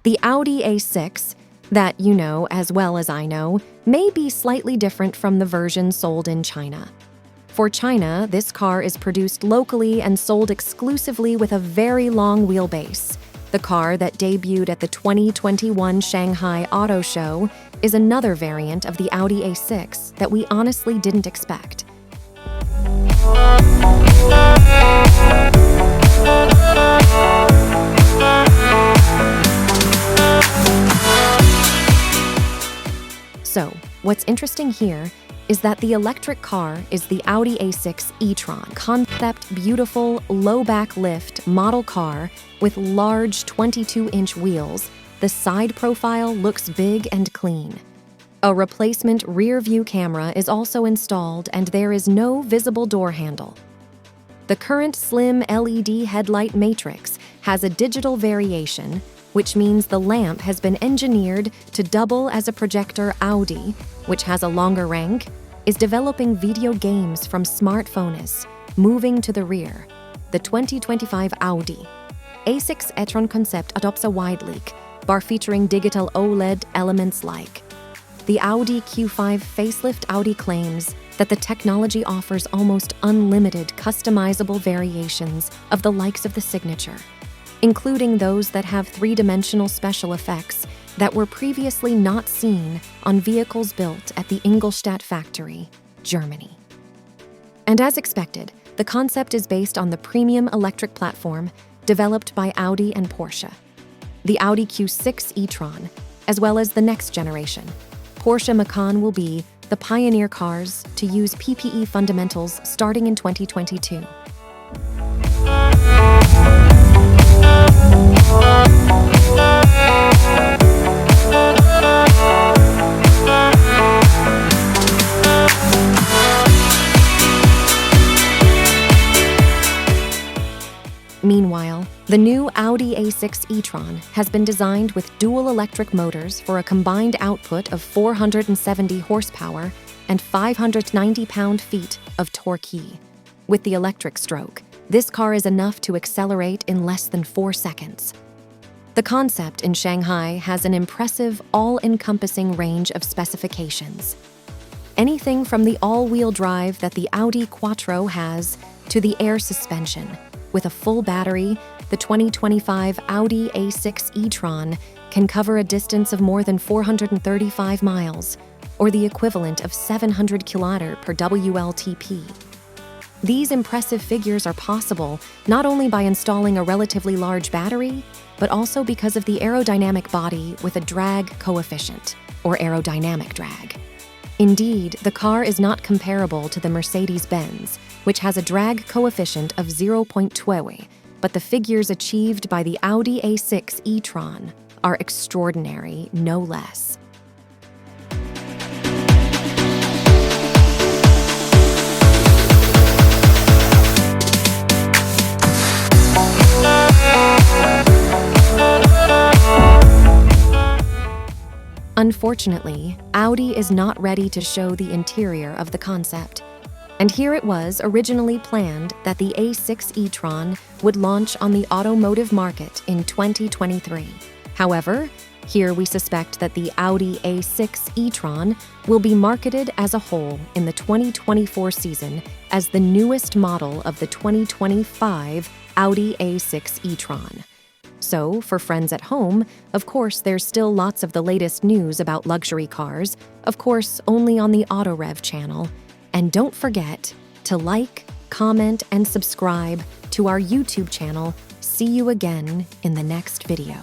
The Audi A6, that you know as well as I know, may be slightly different from the version sold in China. For China, this car is produced locally and sold exclusively with a very long wheelbase. The car that debuted at the 2021 Shanghai Auto Show is another variant of the Audi A6 that we honestly didn't expect. So, what's interesting here is that the electric car is the Audi A6 e-Tron concept, beautiful, low-back lift model car with large 22-inch wheels. The side profile looks big and clean. A replacement rear-view camera is also installed, and there is no visible door handle. The current slim LED headlight matrix has a digital variation, which means the lamp has been engineered to double as a projector. Audi, which has a longer range, is developing video games from smartphones. Moving to the rear, the 2025 Audi A6 e-Tron concept adopts a wide leak bar featuring digital OLED elements like the Audi Q5 facelift. Audi claims that the technology offers almost unlimited customizable variations of the likes of the signature, including those that have three-dimensional special effects that were previously not seen on vehicles built at the Ingolstadt factory, Germany. And as expected, the concept is based on the premium electric platform developed by Audi and Porsche. The Audi Q6 e-Tron, as well as the next generation, Porsche Macan, will be the pioneer cars to use PPE fundamentals starting in 2022. Meanwhile, the new Audi A6 e-Tron has been designed with dual electric motors for a combined output of 470 horsepower and 590 pound-feet of torque. With the electric stroke, this car is enough to accelerate in less than 4 seconds. The concept in Shanghai has an impressive, all-encompassing range of specifications. Anything from the all-wheel drive that the Audi Quattro has to the air suspension. With a full battery, the 2025 Audi A6 e-Tron can cover a distance of more than 435 miles, or the equivalent of 700 km per WLTP. These impressive figures are possible not only by installing a relatively large battery, but also because of the aerodynamic body with a drag coefficient, or aerodynamic drag. Indeed, the car is not comparable to the Mercedes-Benz, which has a drag coefficient of 0.2, but the figures achieved by the Audi A6 e-Tron are extraordinary, no less. Unfortunately, Audi is not ready to show the interior of the concept. And here it was originally planned that the A6 e-Tron would launch on the automotive market in 2023. However, here we suspect that the Audi A6 e-Tron will be marketed as a whole in the 2024 season as the newest model of the 2025 Audi A6 e-Tron. So, for friends at home, of course, there's still lots of the latest news about luxury cars, of course, only on the AutoRev channel. And don't forget to like, comment, and subscribe to our YouTube channel. See you again in the next video.